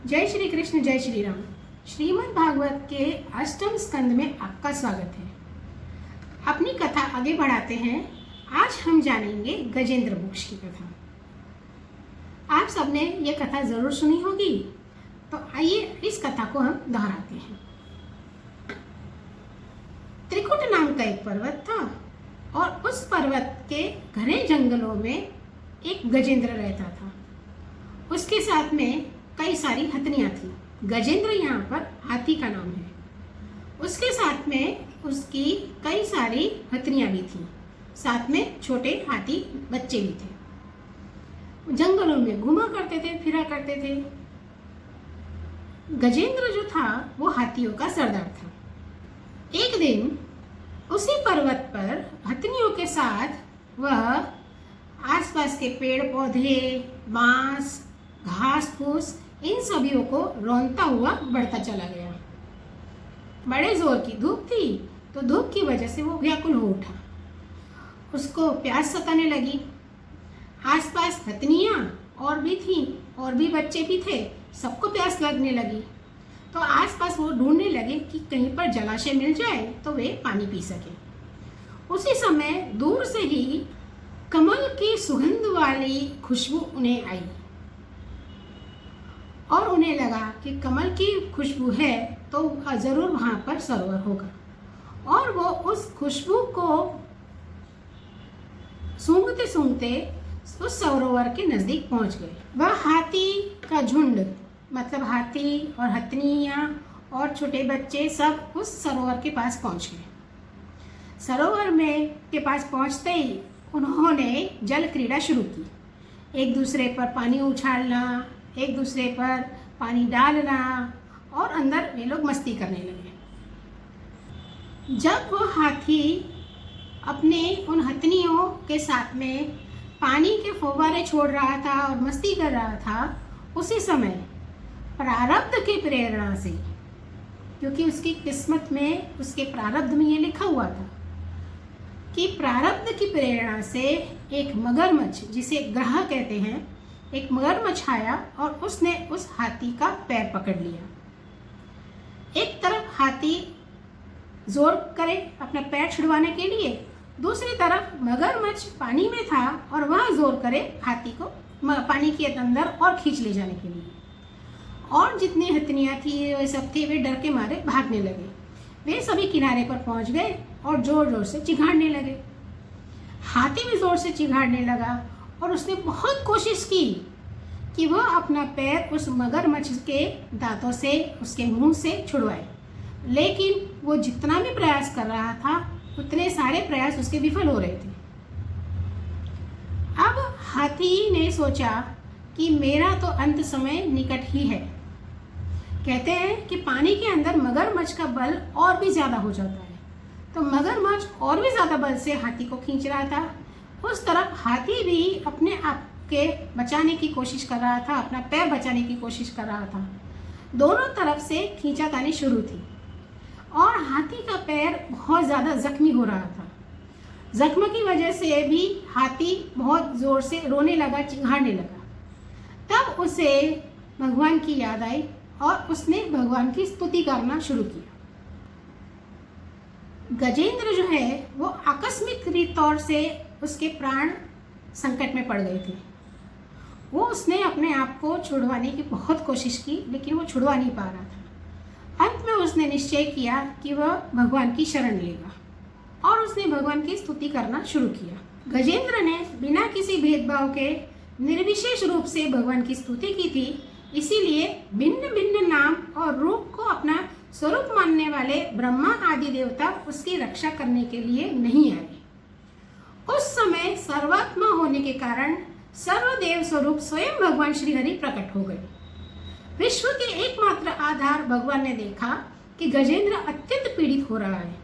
जय श्री कृष्ण, जय श्री राम। श्रीमद् भागवत के अष्टम स्कंद में आपका स्वागत है। अपनी कथा आगे बढ़ाते हैं। आज हम जानेंगे गजेंद्र मोक्ष की कथा। आप सबने ये कथा जरूर सुनी होगी, तो आइए इस कथा को हम दोहराते हैं। त्रिकुट नाम का एक पर्वत था और उस पर्वत के घने जंगलों में एक गजेंद्र रहता था। उसके साथ में कई सारी हथनियाँ थी। गजेंद्र यहाँ पर हाथी का नाम है। उसके साथ में उसकी कई सारी हथनियाँ भी थी, साथ में छोटे हाथी बच्चे भी थे। जंगलों में घूमा करते थे, फिरा करते थे। गजेंद्र जो था वो हाथियों का सरदार था। एक दिन उसी पर्वत पर हथनियों के साथ वह आसपास के पेड़ पौधे, बांस, घास फूस, इन सभी को रौंदता हुआ बढ़ता चला गया। बड़े जोर की धूप थी, तो धूप की वजह से वो व्याकुल हो उठा। उसको प्यास सताने लगी। आसपास हथनियाँ और भी थीं, और भी बच्चे भी थे, सबको प्यास लगने लगी। तो आसपास वो ढूंढने लगे कि कहीं पर जलाशय मिल जाए तो वे पानी पी सके। उसी समय दूर से ही कमल की सुगंध वाली खुशबू उन्हें आई और उन्हें लगा कि कमल की खुशबू है तो ज़रूर वहाँ पर सरोवर होगा। और वो उस खुशबू को सूंघते सूंघते उस सरोवर के नज़दीक पहुँच गए। वह हाथी का झुंड, मतलब हाथी और हथनियाँ और छोटे बच्चे सब उस सरोवर के पास पहुँच गए। सरोवर में के पास पहुँचते ही उन्होंने जल क्रीड़ा शुरू की। एक दूसरे पर पानी उछालना, एक दूसरे पर पानी डालना, और अंदर वे लोग मस्ती करने लगे। जब वो हाथी अपने उन हथनियों के साथ में पानी के फव्वारे छोड़ रहा था और मस्ती कर रहा था, उसी समय प्रारब्ध की प्रेरणा से, क्योंकि उसकी किस्मत में, उसके प्रारब्ध में ये लिखा हुआ था कि प्रारब्ध की प्रेरणा से एक मगरमच्छ, जिसे ग्रह कहते हैं, एक मगरमच्छ आया और उसने उस हाथी का पैर पकड़ लिया। एक तरफ हाथी जोर करे अपना पैर छुड़वाने के लिए, दूसरी तरफ मगरमच्छ पानी में था और वह जोर करे हाथी को पानी के अंदर और खींच ले जाने के लिए। और जितनी हथनियाँ थी वे सब थे, वे डर के मारे भागने लगे। वे सभी किनारे पर पहुंच गए और जोर जोर से चिघाड़ने लगे। हाथी भी जोर से चिघाड़ने लगा और उसने बहुत कोशिश की कि वह अपना पैर उस मगरमच्छ के दांतों से, उसके मुंह से छुड़वाए, लेकिन वो जितना भी प्रयास कर रहा था उतने सारे प्रयास उसके विफल हो रहे थे। अब हाथी ने सोचा कि मेरा तो अंत समय निकट ही है। कहते हैं कि पानी के अंदर मगरमच्छ का बल और भी ज़्यादा हो जाता है, तो मगरमच्छ और भी ज़्यादा बल से हाथी को खींच रहा था। उस तरफ हाथी भी अपने आप के बचाने की कोशिश कर रहा था, अपना पैर बचाने की कोशिश कर रहा था। दोनों तरफ से खींचातानी शुरू थी और हाथी का पैर बहुत ज़्यादा जख्मी हो रहा था। जख्म की वजह से भी हाथी बहुत ज़ोर से रोने लगा, चिढ़ाने लगा। तब उसे भगवान की याद आई और उसने भगवान की स्तुति करना शुरू किया। गजेंद्र जो है वो आकस्मिक तौर से उसके प्राण संकट में पड़ गए थे। वो उसने अपने आप को छुड़वाने की बहुत कोशिश की, लेकिन वो छुड़वा नहीं पा रहा था। अंत में उसने निश्चय किया कि वह भगवान की शरण लेगा और उसने भगवान की स्तुति करना शुरू किया। गजेंद्र ने बिना किसी भेदभाव के निर्विशेष रूप से भगवान की स्तुति की थी, इसीलिए भिन्न भिन्न नाम और रूप को अपना स्वरूप मानने वाले ब्रह्मा आदि देवता उसकी रक्षा करने के लिए नहीं आए। उस समय सर्वात्मा होने के कारण सर्वदेव स्वरूप स्वयं भगवान श्री हरि प्रकट हो गए। विश्व के एकमात्र आधार भगवान ने देखा कि गजेंद्र अत्यंत पीड़ित हो रहा है,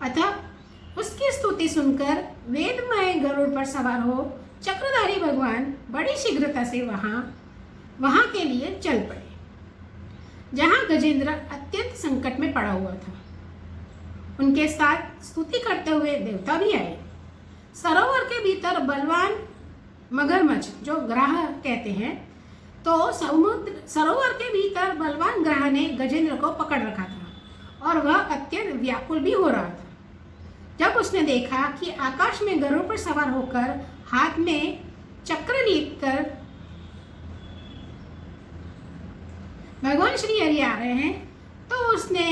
अतः उसकी स्तुति सुनकर वेदमय गरुड़ पर सवार हो चक्रधारी भगवान बड़ी शीघ्रता से वहां के लिए चल पड़े, जहां गजेंद्र अत्यंत संकट में पड़ा हुआ था। उनके साथ स्तुति करते हुए देवता भी आए। सरोवर के भीतर बलवान मगरमच्छ, जो ग्राह कहते हैं, तो सरोवर के भीतर बलवान ग्रह ने गजेंद्र को पकड़ रखा था और वह अत्यंत व्याकुल भी हो रहा था। जब उसने देखा कि आकाश में गरुड़ पर सवार होकर हाथ में चक्र लेकर भगवान श्री हरि आ रहे हैं, तो उसने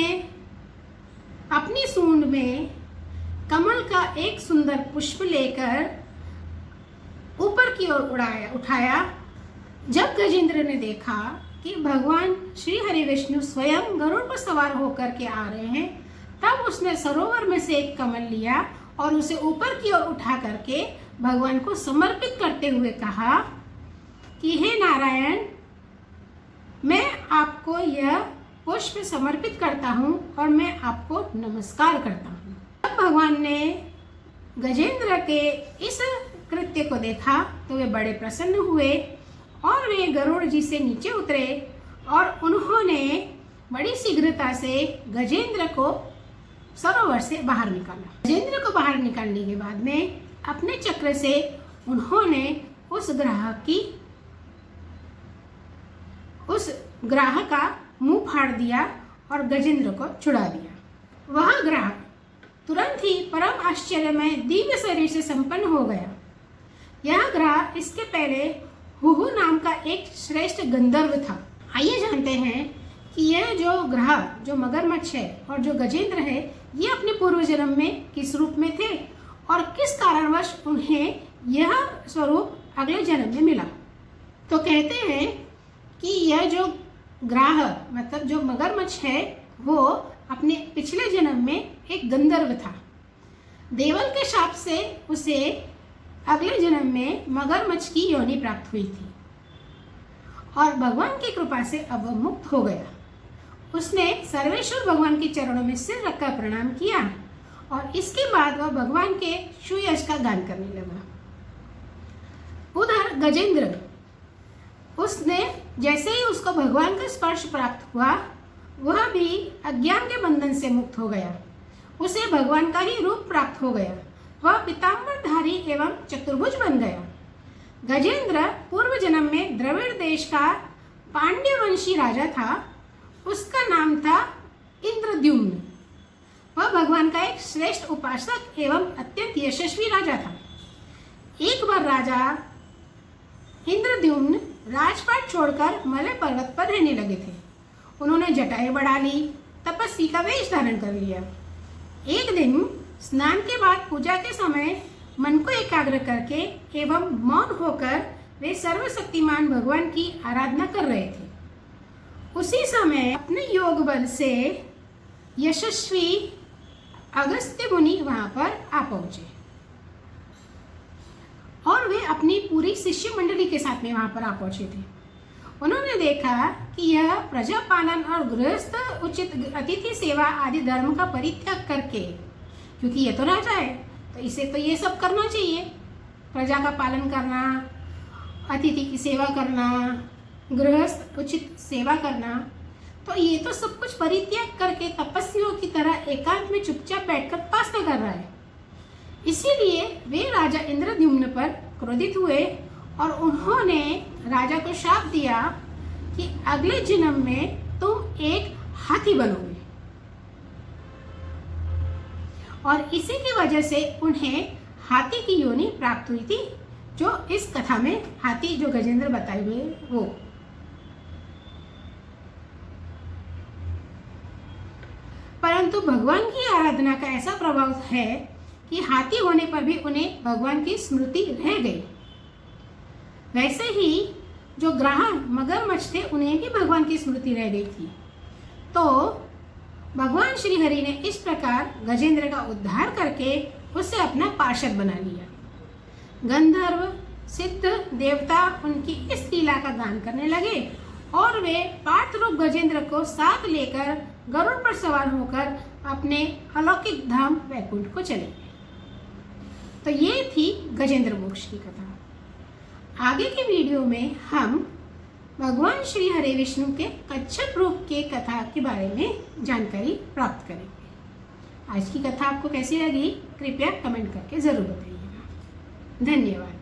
अपनी सूंड में कमल का एक सुंदर पुष्प लेकर ऊपर की ओर उठाया। जब गजेंद्र ने देखा कि भगवान श्री हरि विष्णु स्वयं गरुड़ पर सवार होकर के आ रहे हैं, तब उसने सरोवर में से एक कमल लिया और उसे ऊपर की ओर उठा करके भगवान को समर्पित करते हुए कहा कि हे नारायण, मैं आपको यह पुष्प समर्पित करता हूँ और मैं आपको नमस्कार करता हूँ। तब भगवान ने गजेंद्र के इस कृत्य को देखा तो वे बड़े प्रसन्न हुए और वे गरुड़ जी से नीचे उतरे और उन्होंने बड़ी शीघ्रता से गजेंद्र को सरोवर से बाहर निकाला। गजेंद्र को बाहर निकालने के बाद में अपने चक्र से उन्होंने उस ग्राह का मुंह फाड़ दिया और गजेंद्र को छुड़ा दिया। वह ग्राह तुरंत ही परम आश्चर्यमय दिव्य शरीर से संपन्न हो गया। यह ग्राह इसके पहले हुहु नाम का एक श्रेष्ठ गंधर्व था। आइए जानते हैं कि यह जो ग्राह, जो मगरमच्छ है और जो गजेंद्र है, ये अपने पूर्व जन्म में किस रूप में थे और किस कारणवश उन्हें यह स्वरूप अगले जन्म में मिला। तो कहते हैं कि यह जो ग्राह मतलब जो मगरमच्छ है, वो अपने पिछले जन्म में एक गंधर्व था। देवल के शाप से उसे अगले जन्म में मगरमच्छ की योनि प्राप्त हुई थी और भगवान की कृपा से अब वह मुक्त हो गया। उसने सर्वेश्वर भगवान के चरणों में सिर रखकर प्रणाम किया और इसके बाद वह भगवान के सुयश का गान करने लगा। उधर गजेंद्र, उसने जैसे ही उसको भगवान का स्पर्श प्राप्त हुआ, वह भी अज्ञान के बंधन से मुक्त हो गया। उसे भगवान का ही रूप प्राप्त हो गया। वह पीताम्बरधारी एवं चतुर्भुज बन गया। गजेंद्र पूर्व जन्म में द्रविड़ देश का पांड्यवंशी राजा था। उसका नाम था इंद्रद्युम्न। वह भगवान का एक श्रेष्ठ उपासक एवं अत्यंत यशस्वी राजा था। एक बार राजा इंद्रद्युम्न राजपाट छोड़कर मलय पर्वत पर रहने लगे थे। उन्होंने जटाएं बढ़ा ली, तपस्वी का वेश धारण कर लिया। एक दिन स्नान के बाद पूजा के समय मन को एकाग्र करके एवं मौन होकर वे सर्वशक्तिमान भगवान की आराधना कर रहे थे। उसी समय अपने योग बल से यशस्वी अगस्त्य मुनि वहां पर आ पहुंचे और वे अपनी पूरी शिष्य मंडली के साथ में वहां पर आ पहुंचे थे। उन्होंने देखा कि यह प्रजा पालन और गृहस्थ उचित अतिथि सेवा आदि धर्म का परित्याग करके, क्योंकि ये तो राजा है तो इसे तो ये सब करना चाहिए, प्रजा का पालन करना, अतिथि की सेवा करना, गृहस्थ उचित सेवा करना, तो ये तो सब कुछ परित्याग करके तपस्वियों की तरह एकांत में चुपचाप बैठकर उपासना कर रहा है। इसीलिए वे राजा इंद्रद्युम्न पर क्रोधित हुए और उन्होंने राजा को शाप दिया कि अगले जन्म में तुम एक हाथी बनोगे। और इसी की वजह से उन्हें हाथी की योनि प्राप्त हुई थी, जो इस कथा में हाथी जो गजेंद्र बताए हुए वो। परंतु भगवान की आराधना का ऐसा प्रभाव है कि हाथी होने पर भी उन्हें भगवान की स्मृति रह गई। वैसे ही जो ग्राह मगरमच्छ थे, उन्हें भी भगवान की स्मृति रह गई थी। तो भगवान श्री हरि ने इस प्रकार गजेंद्र का उद्धार करके उसे अपना पार्षद बना लिया। गंधर्व, सिद्ध, देवता उनकी इस लीला का गान करने लगे और वे पार्थ रूप गजेंद्र को साथ लेकर गरुड़ पर सवार होकर अपने अलौकिक धाम वैकुंठ को चले गए। तो ये थी गजेंद्र मोक्ष की कथा। आगे के वीडियो में हम भगवान श्री हरि विष्णु के कच्छप रूप के कथा के बारे में जानकारी प्राप्त करेंगे। आज की कथा आपको कैसी लगी, कृपया कमेंट करके ज़रूर बताइएगा। धन्यवाद।